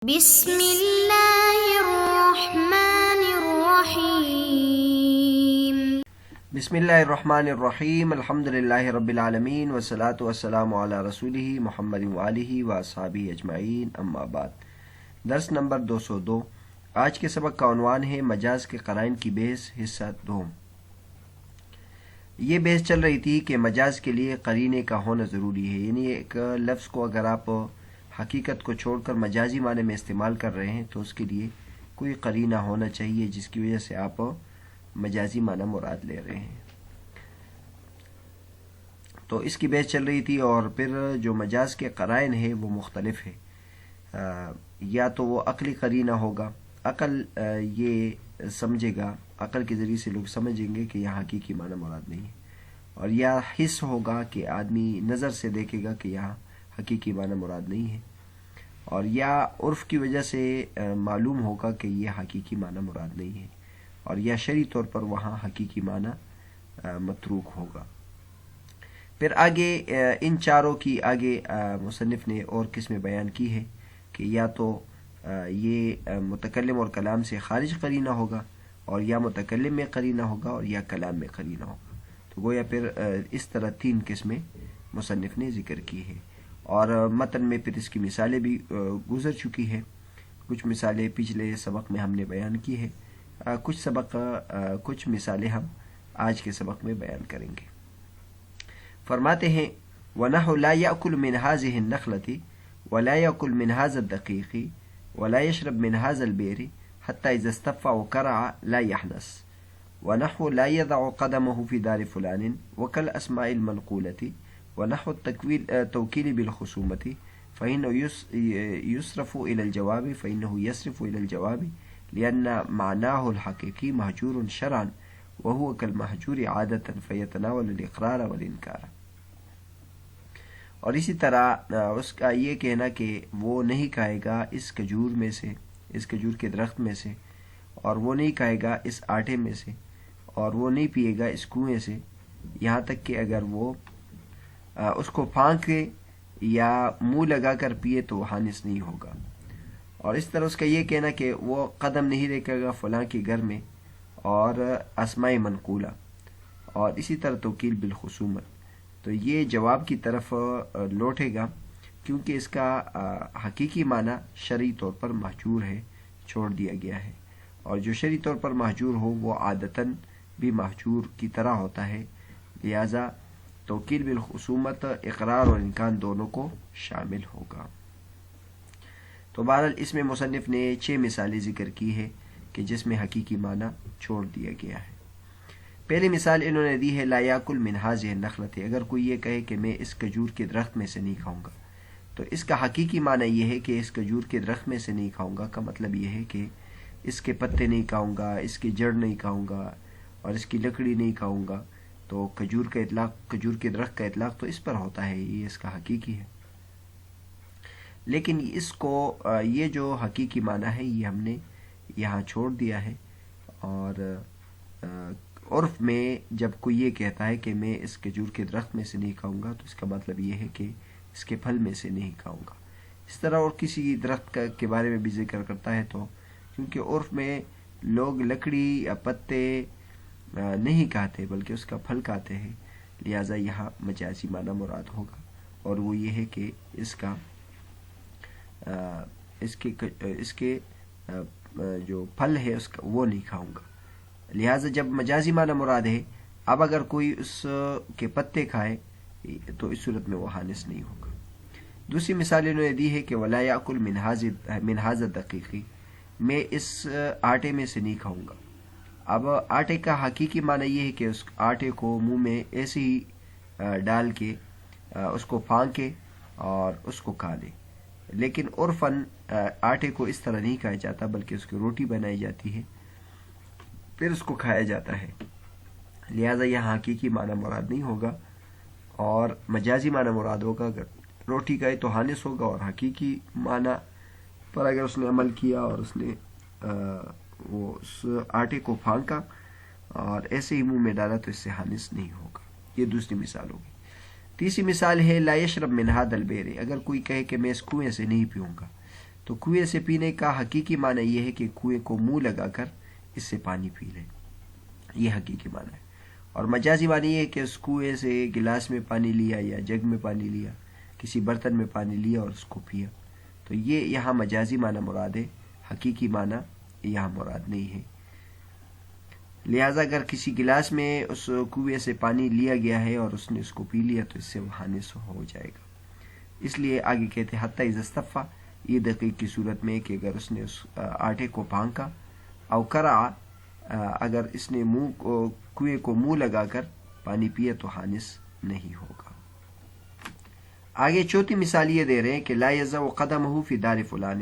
بسم اللہ الرحمن الرحیم۔ بسم اللہ الرحمن الرحیم، الحمد للہ رب العالمین والصلاة والسلام علی رسولہ محمد وآلہ واصحابہ اجمعین، اما بعد۔ درس نمبر 202۔ آج کے سبق کا عنوان ہے مجاز کے قرائن کی بحث، حصہ دوم۔ یہ بحث چل رہی تھی کہ مجاز کے لیے قرینے کا ہونا ضروری ہے، یعنی ایک لفظ کو اگر آپ حقیقت کو چھوڑ کر مجازی معنی میں استعمال کر رہے ہیں تو اس کے لیے کوئی قرینہ ہونا چاہیے جس کی وجہ سے آپ مجازی معنی مراد لے رہے ہیں۔ تو اس کی بحث چل رہی تھی، اور پھر جو مجاز کے قرائن ہے وہ مختلف ہے۔ یا تو وہ عقلی قرینہ ہوگا، عقل یہ سمجھے گا، عقل کے ذریعے سے لوگ سمجھیں گے کہ یہاں حقیقی معنی مراد نہیں ہے، اور یا حس ہوگا کہ آدمی نظر سے دیکھے گا کہ یہاں حقیقی معنی مراد نہیں ہے، اور یا عرف کی وجہ سے معلوم ہوگا کہ یہ حقیقی معنی مراد نہیں ہے، اور یا شرعی طور پر وہاں حقیقی معنی متروک ہوگا۔ پھر آگے ان چاروں کی آگے مصنف نے اور قسمیں بیان کی ہے کہ یا تو یہ متکلم اور کلام سے خارج قرینہ ہوگا، اور یا متکلم میں قرینہ ہوگا، اور یا کلام میں قرینہ ہوگا۔ تو گویا پھر اس طرح تین قسمیں مصنف نے ذکر کی ہے، اور متن میں پھر اس کی مثالیں بھی گزر چکی ہے۔ کچھ مثالیں پچھلے سبق میں ہم نے بیان کی ہے، کچھ مثالیں ہم آج کے سبق میں بیان کریں گے۔ فرماتے ہیں وَنَحْوَ لَا يَأْكُلُ مِنْ هَذِهِ النَّخْلَةِ وَلَا يَأْكُلُ مِنْ هَذَا الدَّقِيقِ وَلَا يَشْرَبْ مِنْ هَذَا الْبِئْرِ حَتَّى إِذَا اسْتَفَّى وَكَرَعَ لَا يَحْنَثُ وَنَحْوَ لَا يَضَعُ قَدَمَهُ فِي دَارِ فُلَانٍ وَكَالْأَسْمَاءِ الْمَنْقُولَةِ ونحو التوكيل بالخصومة فإنه يصرف إلى الجواب لأن معناه الحقيقي مهجور شرعا وهو كالمهجور عادة فيتناول الإقرار والإنكار۔ اور اسی طرح اس کا یہ کہنا کہ وہ نہیں کھائے گا اس کھجور میں سے، اس کھجور کے درخت میں سے، اور وہ نہیں کھائے گا اس آٹے میں سے، اور وہ نہیں پیے گا اس کنویں سے، یہاں تک کہ اگر وہ اس کو پھانکے یا منہ لگا کر پیے تو حانث نہیں ہوگا۔ اور اس طرح اس کا یہ کہنا کہ وہ قدم نہیں رکھے گا فلاں کے گھر میں، اور اسماء منقولہ، اور اسی طرح توکیل بالخصومت، تو یہ جواب کی طرف لوٹے گا، کیونکہ اس کا حقیقی معنی شرعی طور پر محجور ہے، چھوڑ دیا گیا ہے، اور جو شرعی طور پر محجور ہو وہ عادتاً بھی محجور کی طرح ہوتا ہے، لہذا توکیل بالخصومت اقرار اور انکار دونوں کو شامل ہوگا۔ تو بہرحال اس میں مصنف نے 6 مثالیں ذکر کی ہے کہ جس میں حقیقی معنی چھوڑ دیا گیا ہے۔ پہلی مثال انہوں نے دی ہے لا یاکل من هذه النخلۃ، اگر کوئی یہ کہے کہ میں اس کھجور کے درخت میں سے نہیں کھاؤں گا، تو اس کا حقیقی معنی یہ ہے کہ اس کھجور کے درخت میں سے نہیں کھاؤں گا کا مطلب یہ ہے کہ اس کے پتے نہیں کھاؤں گا، اس کی جڑ نہیں کھاؤں گا، اور اس کی لکڑی نہیں کھاؤں گا۔ تو کھجور کا اطلاق، کھجور کے درخت کا اطلاق تو اس پر ہوتا ہے، یہ اس کا حقیقی ہے، لیکن اس کو یہ جو حقیقی معنی ہے یہ ہم نے یہاں چھوڑ دیا ہے۔ اور عرف میں جب کوئی یہ کہتا ہے کہ میں اس کھجور کے درخت میں سے نہیں کھاؤں گا تو اس کا مطلب یہ ہے کہ اس کے پھل میں سے نہیں کھاؤں گا۔ اس طرح اور کسی درخت کے بارے میں بھی ذکر کرتا ہے، تو کیونکہ عرف میں لوگ لکڑی یا پتے نہیں کھاتے بلکہ اس کا پھل کھاتے ہیں، لہٰذا یہاں مجازی معنی مراد ہوگا، اور وہ یہ ہے کہ اس کے جو پھل ہے اس کا وہ نہیں کھاؤں گا۔ لہٰذا جب مجازی معنی مراد ہے، اب اگر کوئی اس کے پتے کھائے تو اس صورت میں وہ حانث نہیں ہوگا۔ دوسری مثال انہوں نے دی ہے کہ ولا یاکل من هذا الدقیق، میں اس آٹے میں سے نہیں کھاؤں گا۔ اب آٹے کا حقیقی معنی یہ ہے کہ اس آٹے کو منہ میں ایسے ہی ڈال کے اس کو پھانکے اور اس کو کھا لے، لیکن عرفاً آٹے کو اس طرح نہیں کھایا جاتا بلکہ اس کی روٹی بنائی جاتی ہے، پھر اس کو کھایا جاتا ہے، لہذا یہاں حقیقی معنی مراد نہیں ہوگا، اور مجازی معنی مراد ہوگا۔ اگر روٹی کھائے تو حانث ہوگا، اور حقیقی معنی پر اگر اس نے عمل کیا اور اس نے وہ اس آٹے کو پھانکا اور ایسے ہی منہ میں ڈالا تو اس سے حانث نہیں ہوگا۔ یہ دوسری مثال ہوگی۔ تیسری مثال ہے لا یشرب من هذا البئر، اگر کوئی کہے کہ میں اس کنویں سے نہیں پیوں گا، تو تو کنویں سے پینے کا حقیقی معنی یہ ہے کہ کنویں کو منہ لگا کر اس سے پانی پی لیں، یہ حقیقی معنی ہے۔ اور مجازی معنی یہ ہے کہ اس کنویں سے گلاس میں پانی لیا یا جگ میں پانی لیا، کسی برتن میں پانی لیا اور اس کو پیا، تو یہ یہاں مجازی معنی مراد ہے، حقیقی معنی یہاں مراد نہیں ہے۔ لہٰذا اگر کسی گلاس میں اس کنویں سے پانی لیا گیا ہے اور اس نے اس کو پی لیا تو اس سے وہ حانث ہو جائے گا۔ اس لیے آگے کہتے ہیں حتی اذا استفا، یہ دقیق کی صورت میں کہ اگر اس نے اس آٹے کو پھانکا، او کرع، اگر اس نے کنویں کو منہ لگا کر پانی پیا تو حانث نہیں ہوگا۔ آگے چوتھی مثال یہ دے رہے ہیں کہ لا یضع قدمہ فی دار فلان،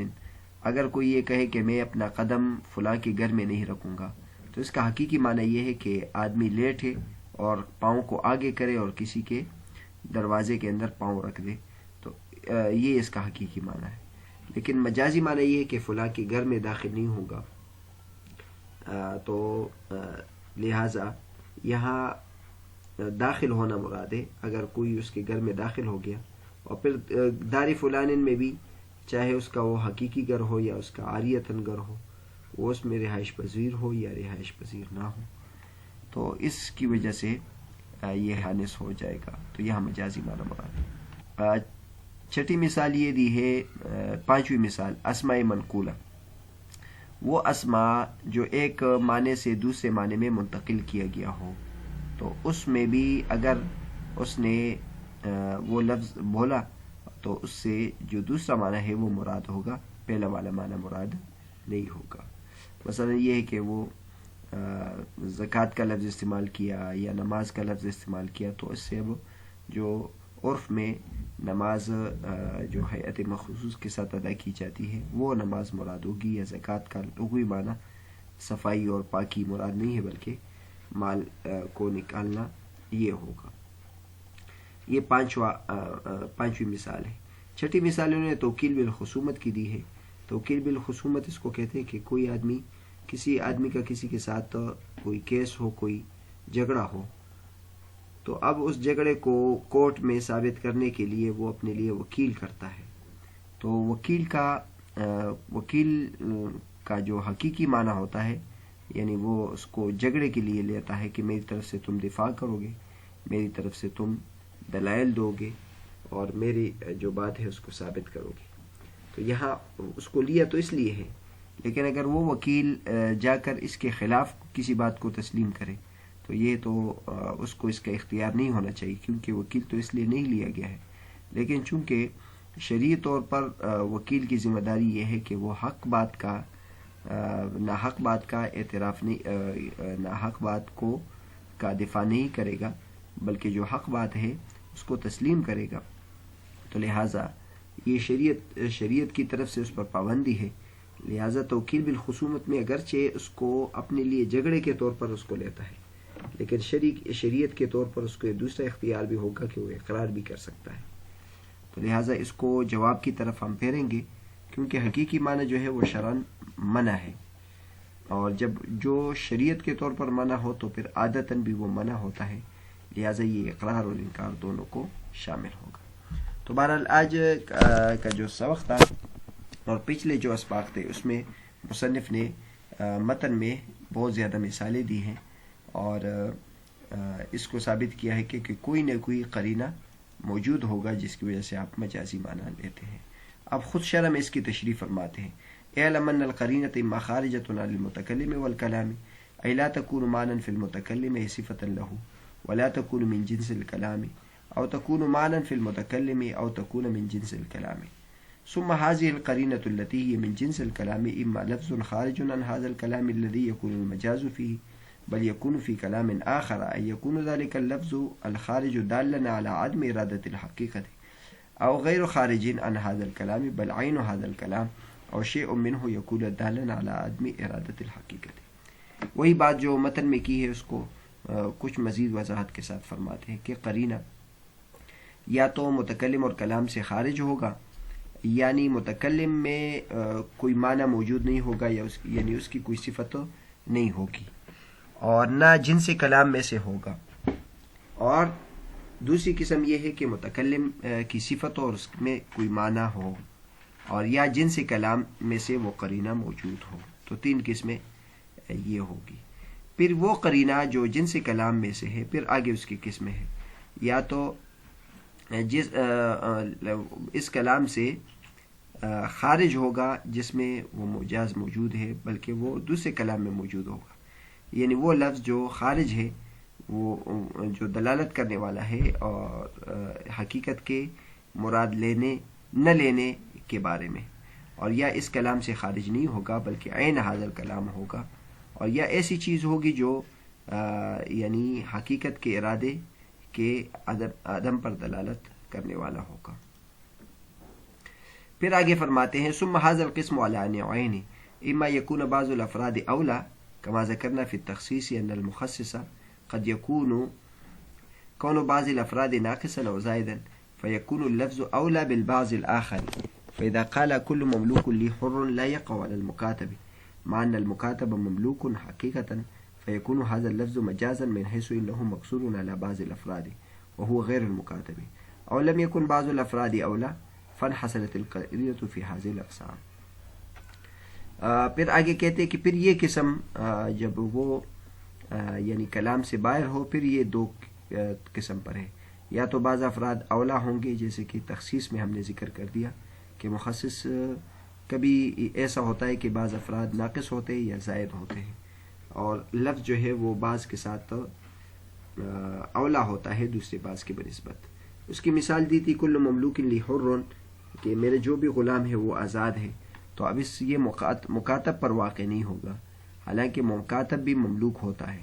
اگر کوئی یہ کہے کہ میں اپنا قدم فلاں کے گھر میں نہیں رکھوں گا، تو اس کا حقیقی معنی یہ ہے کہ آدمی لیٹے اور پاؤں کو آگے کرے اور کسی کے دروازے کے اندر پاؤں رکھ دے، تو یہ اس کا حقیقی معنی ہے۔ لیکن مجازی معنی یہ ہے کہ فلاں کے گھر میں داخل نہیں ہوگا، تو لہٰذا یہاں داخل ہونا مراد ہے۔ اگر کوئی اس کے گھر میں داخل ہو گیا، اور پھر دار فلان میں بھی چاہے اس کا وہ حقیقی گھر ہو یا اس کا عاریتاً گھر ہو، وہ اس میں رہائش پذیر ہو یا رہائش پذیر نہ ہو، تو اس کی وجہ سے یہ حانث ہو جائے گا، تو یہاں مجازی معنی مراد ہے۔ چھٹی مثال یہ دی ہے، پانچویں مثال اسماء منقولہ، وہ اسماء جو ایک معنی سے دوسرے معنی میں منتقل کیا گیا ہو، تو اس میں بھی اگر اس نے وہ لفظ بولا تو اس سے جو دوسرا معنی ہے وہ مراد ہوگا، پہلا والا معنی مراد نہیں ہوگا۔ مثلا یہ ہے کہ وہ زکوٰۃ کا لفظ استعمال کیا یا نماز کا لفظ استعمال کیا، تو اس سے اب جو عرف میں نماز جو ہیئت مخصوص کے ساتھ ادا کی جاتی ہے وہ نماز مراد ہوگی، یا زکوٰۃ کا لغوی معنی صفائی اور پاکی مراد نہیں ہے بلکہ مال کو نکالنا یہ ہوگا۔ یہ پانچویں مثال ہے۔ چھٹی مثال انہوں نے توکیل بالخصومت کی دی ہے۔ توکیل بالخصومت اس کو کہتے ہیں کہ کوئی آدمی، کسی آدمی کا کسی کے ساتھ کوئی کیس ہو، کوئی جھگڑا ہو، تو اب اس جھگڑے کو کورٹ میں ثابت کرنے کے لیے وہ اپنے لیے وکیل کرتا ہے، تو وکیل کا جو حقیقی معنی ہوتا ہے، یعنی وہ اس کو جھگڑے کے لیے لیتا ہے کہ میری طرف سے تم دفاع کرو گے، میری طرف سے تم دلائل دو گے اور میری جو بات ہے اس کو ثابت کرو گے، تو یہاں اس کو لیا تو اس لیے ہے۔ لیکن اگر وہ وکیل جا کر اس کے خلاف کسی بات کو تسلیم کرے تو یہ تو اس کو اس کا اختیار نہیں ہونا چاہیے، کیونکہ وکیل تو اس لیے نہیں لیا گیا ہے۔ لیکن چونکہ شرعی طور پر وکیل کی ذمہ داری یہ ہے کہ وہ ناحق بات کا اعتراف نہیں، ناحق بات کا دفاع نہیں کرے گا، بلکہ جو حق بات ہے اس کو تسلیم کرے گا، تو لہٰذا یہ شریعت کی طرف سے اس پر پابندی ہے۔ لہٰذا توکیل بالخصومت میں اگرچہ اس کو اپنے لیے جھگڑے کے طور پر اس کو لیتا ہے، لیکن شریعت کے طور پر اس کو دوسرا اختیار بھی ہوگا کہ وہ اقرار بھی کر سکتا ہے، تو لہٰذا اس کو جواب کی طرف ہم پھیریں گے، کیونکہ حقیقی معنی جو ہے وہ شرعاً منع ہے، اور جب جو شریعت کے طور پر منع ہو تو پھر عادتاً بھی وہ منع ہوتا ہے، لہٰذا یہ اقرار اور انکار دونوں کو شامل ہوگا۔ تو بہرحال آج کا جو سبق تھا اور پچھلے جو اسباق تھے اس میں مصنف نے متن میں بہت زیادہ مثالیں دی ہیں، اور اس کو ثابت کیا ہے کہ کوئی نہ کوئی قرینہ موجود ہوگا جس کی وجہ سے آپ مجازی معنی لیتے ہیں۔ اب خود شرح میں اس کی تشریح فرماتے ہیں، اعلم ان القرینۃ اما خارجۃ عن المتکلم والکلام ای لا تکون معنی فی المتکلم صفۃ له ولا تکون من جنس الکلام او تکون معنی فی المتکلم او تکون من جنس الکلام، ثم هذه القرينة التي هي من جنس الكلام إما لفظ خارج عن هذا الكلام الذي يكون المجاز فيه بل يكون في كلام آخر أن يكون ذلك اللفظ الخارج دالا على عدم إرادة الحقيقة أو غير خارج عن هذا الكلام بل عين هذا الكلام أو شيء منه يكون دالا على عدم إرادة الحقيقة۔ وہی بات جو متن میں کی ہے اس کو کچھ مزید وضاحت کے ساتھ فرماتے ہیں کہ قرینہ یا تو متکلم اور کلام سے خارج ہوگا، یعنی متکلم میں کوئی معنی موجود نہیں ہوگا، یا یعنی اس کی کوئی صفت نہیں ہوگی، اور نہ جنس کلام میں سے ہوگا، اور دوسری قسم یہ ہے کہ متکلم کی صفت اور اس میں کوئی معنی ہو، اور یا جنس کلام میں سے وہ قرینہ موجود ہو. تو 3 قسمیں یہ ہوگی. پھر وہ قرینہ جو جنس کلام میں سے ہے، پھر آگے اس کی قسمیں ہیں. یا تو اس کلام سے خارج ہوگا جس میں وہ مجاز موجود ہے، بلکہ وہ دوسرے کلام میں موجود ہوگا. یعنی وہ لفظ جو خارج ہے، وہ جو دلالت کرنے والا ہے اور حقیقت کے مراد لینے نہ لینے کے بارے میں، اور یا اس کلام سے خارج نہیں ہوگا بلکہ عین حاضر کلام ہوگا، اور یا ایسی چیز ہوگی جو یعنی حقیقت کے ارادے کے عدم پر دلالت کرنے والا ہوگا. پھر آگے فرماتے ہیں ثم هذا القسم على نوعين اما يكون بعض الافراد اولى كما ذكرنا في التخصيص ان المخصص قد يكون كون بعض الافراد ناقصا او زائدا فيكون اللفظ اولى بالبعض الاخر. فاذا قال كل مملوك لي حر لا يقع على المكاتب مع ان المكاتب مملوك حقيقة فيكون هذا اللفظ مجازا من حيث انه مقصور على بعض الافراد وهو غير المكاتب. او لم يكن بعض الافراد اولى فانحصرت القرینۃ فی هذه الاقسام. پھر آگے کہتے ہیں کہ پھر یہ قسم جب وہ یعنی کلام سے باہر ہو، پھر یہ 2 قسم پر ہے. یا تو بعض افراد اولا ہوں گے، جیسے کہ تخصیص میں ہم نے ذکر کر دیا کہ مخصص کبھی ایسا ہوتا ہے کہ بعض افراد ناقص ہوتے ہیں یا زائد ہوتے ہیں، اور لفظ جو ہے وہ بعض کے ساتھ اولا ہوتا ہے دوسرے بعض کے بنسبت. اس کی مثال دی تھی کل مملوک لی حر، کہ میرے جو بھی غلام ہے وہ آزاد ہے. تو اب اس یہ مکاتب پر واقع نہیں ہوگا، حالانکہ مکاتب بھی مملوک ہوتا ہے.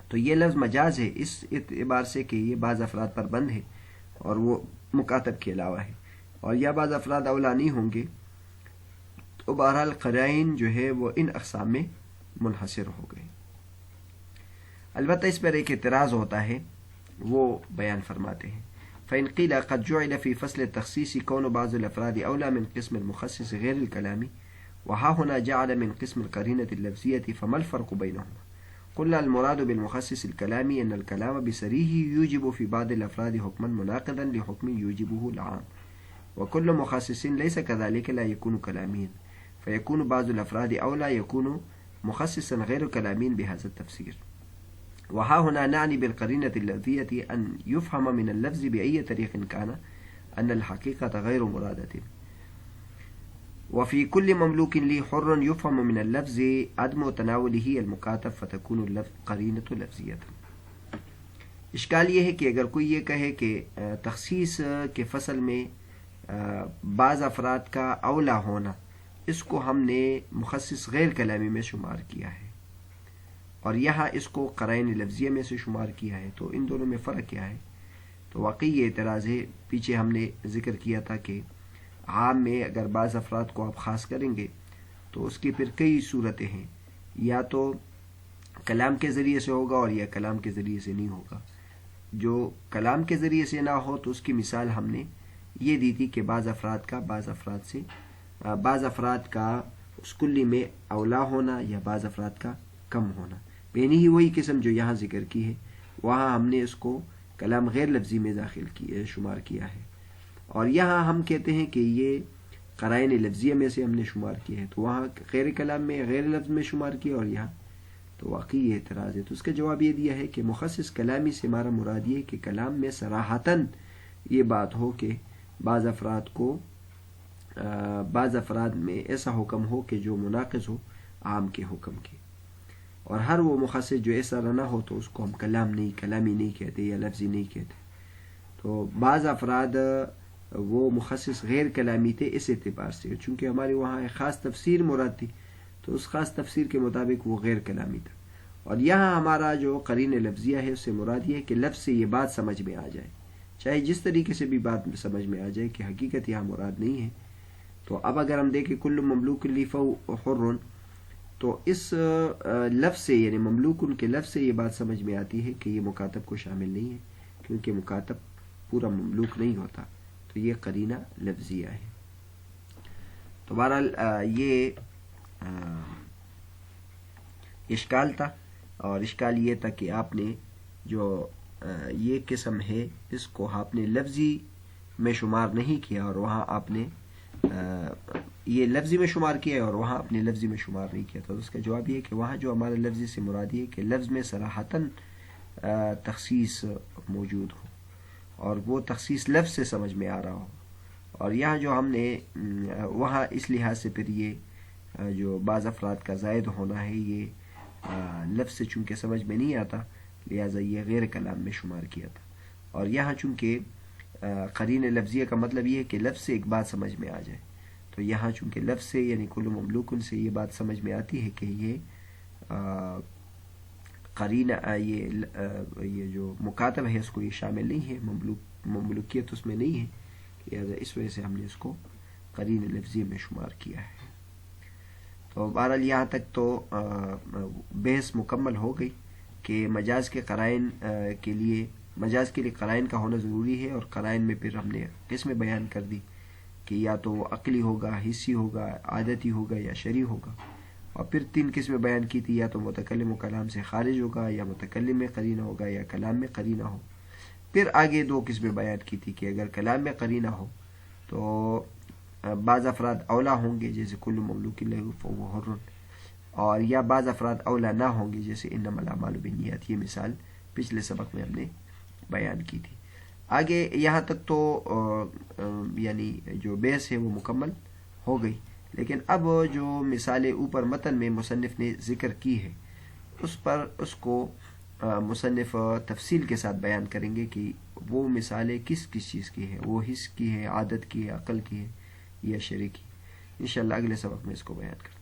تو یہ لفظ مجاز ہے اس اعتبار سے کہ یہ بعض افراد پر بند ہے اور وہ مکاتب کے علاوہ ہے، اور یا بعض افراد اولا نہیں ہوں گے. تو بہرحال قرائن جو ہے وہ ان اقسام میں منحصر ہو گئے. البتہ اس پر ایک اعتراض ہوتا ہے، وہ بیان فرماتے ہیں فإن قيل قد جعل في فصل التخصيص كون بعض الأفراد أولى من قسم المخصص غير الكلامي وها هنا جعل من قسم القرينة اللفظية فما الفرق بينهما؟ قلنا المراد بالمخصص الكلامي أن الكلام بصريحه يوجب في بعض الأفراد حكما مناقضا لحكم يوجبه العام، وكل مخصص ليس كذلك لا يكون كلاميا فيكون بعض الأفراد أولى يكون مخصصا غير كلامي بهذا التفسير. وها هنا نعني بالقرينة اللفظية أن يفهم من اللفظ بأي طريق كان أن الحقيقة غير مرادة. وفي كل مملوك لي حر يفهم من اللفظ عدم تناوله المكاتب فتكون القرينة لفظية. اشکال یہ ہے کہ اگر کوئی یہ کہے کہ تخصیص کے فصل میں بعض افراد کا اولا ہونا، اس کو ہم نے مخصص غیر کلامی میں شمار کیا ہے، اور یہاں اس کو قرائن لفظیہ میں سے شمار کیا ہے، تو ان دونوں میں فرق کیا ہے؟ تو واقعی یہ اعتراض ہے. پیچھے ہم نے ذکر کیا تھا کہ عام میں اگر بعض افراد کو آپ خاص کریں گے تو اس کی پھر کئی صورتیں ہیں، یا تو کلام کے ذریعے سے ہوگا اور یا کلام کے ذریعے سے نہیں ہوگا. جو کلام کے ذریعے سے نہ ہو تو اس کی مثال ہم نے یہ دی تھی کہ بعض افراد کا اس کلی میں اولا ہونا یا بعض افراد کا کم ہونا. یعنی ہی وہی قسم جو یہاں ذکر کی ہے، وہاں ہم نے اس کو کلام غیر لفظی میں شمار کیا ہے، اور یہاں ہم کہتے ہیں کہ یہ قرائن لفظیہ میں سے ہم نے شمار کیا ہے، تو وہاں غیر کلام میں غیر لفظ میں شمار کیا، اور یہاں تو واقعی یہ اعتراض ہے. تو اس کا جواب یہ دیا ہے کہ مخصص کلامی سے ہمارا مراد یہ کہ کلام میں صراحتاً یہ بات ہو کہ بعض افراد میں ایسا حکم ہو کہ جو مناقض ہو عام کے حکم کے، اور ہر وہ مخصص جو ایسا نہ ہو تو اس کو ہم کلامی نہیں کہتے یا لفظی نہیں کہتے. تو بعض افراد وہ مخصص غیر کلامی تھے اس اعتبار سے، چونکہ ہمارے وہاں ایک خاص تفسیر مراد تھی، تو اس خاص تفسیر کے مطابق وہ غیر کلامی تھا. اور یہاں ہمارا جو قرین لفظیہ ہے اس سے مراد یہ ہے کہ لفظ سے یہ بات سمجھ میں آ جائے، چاہے جس طریقے سے بھی بات سمجھ میں آ جائے کہ حقیقت یہاں مراد نہیں ہے. تو اب اگر ہم دیکھیں کل مملوک لی حر، تو اس لفظ سے یعنی مملوکن کے لفظ سے یہ بات سمجھ میں آتی ہے کہ یہ مکاتب کو شامل نہیں ہے، کیونکہ مکاتب پورا مملوک نہیں ہوتا. تو یہ قرینہ لفظیہ ہے. تو بہرحال یہ اشکال تھا، اور اشکال یہ تھا کہ آپ نے جو یہ قسم ہے اس کو آپ نے لفظی میں شمار نہیں کیا، اور وہاں آپ نے یہ لفظی میں شمار کیا ہے اور وہاں اپنے لفظی میں شمار نہیں کیا تھا. تو اس کا جواب یہ ہے کہ وہاں جو ہمارے لفظی سے مراد یہ ہے کہ لفظ میں صراحتاً تخصیص موجود ہو اور وہ تخصیص لفظ سے سمجھ میں آ رہا ہو. اور یہاں جو ہم نے وہاں اس لحاظ سے پھر یہ جو بعض افراد کا زائد ہونا ہے یہ لفظ سے چونکہ سمجھ میں نہیں آتا لہٰذا یہ غیر کلام میں شمار کیا تھا. اور یہاں چونکہ قرین لفظیہ کا مطلب یہ ہے کہ لفظ سے ایک بات سمجھ میں آ جائے تو یہاں چونکہ لفظ سے یعنی کل مملوکن سے یہ بات سمجھ میں آتی ہے کہ یہ قرین یہ جو مکاتب ہے اس کو یہ شامل نہیں ہے، مملوکیت اس میں نہیں ہے، لہٰذا اس وجہ سے ہم نے اس کو قرین لفظی میں شمار کیا ہے. تو بہرحال یہاں تک تو بحث مکمل ہو گئی کہ مجاز کے قرائن کے لیے قرائن کا ہونا ضروری ہے. اور قرائن میں پھر ہم نے قسمیں بیان کر دی کہ یا تو وہ عقلی ہوگا، حسی ہوگا، عادتی ہوگا یا شرعی ہوگا. اور پھر 3 قسمیں بیان کی تھی، یا تو متکلم و کلام سے خارج ہوگا، یا متکلم میں قرینہ ہوگا، یا کلام میں قرینہ ہو. پھر آگے 2 قسمیں بیان کی تھی کہ اگر کلام میں قرینہ ہو تو بعض افراد اولا ہوں گے جیسے کل مملوک لہ فہو حر، اور یا بعض افراد اولا نہ ہوں گے جیسے انما الاعمال بالنیات. یہ مثال پچھلے سبق میں ہم نے بیان کی تھی. آگے یہاں تک تو یعنی جو بحث ہے وہ مکمل ہو گئی، لیکن اب جو مثالیں اوپر متن میں مصنف نے ذکر کی ہے اس کو مصنف تفصیل کے ساتھ بیان کریں گے کہ وہ مثالیں کس چیز کی ہے، وہ حس کی ہے، عادت کی ہے، عقل کی ہے یا شرع کی. انشاءاللہ اگلے سبق میں اس کو بیان کرتے ہیں.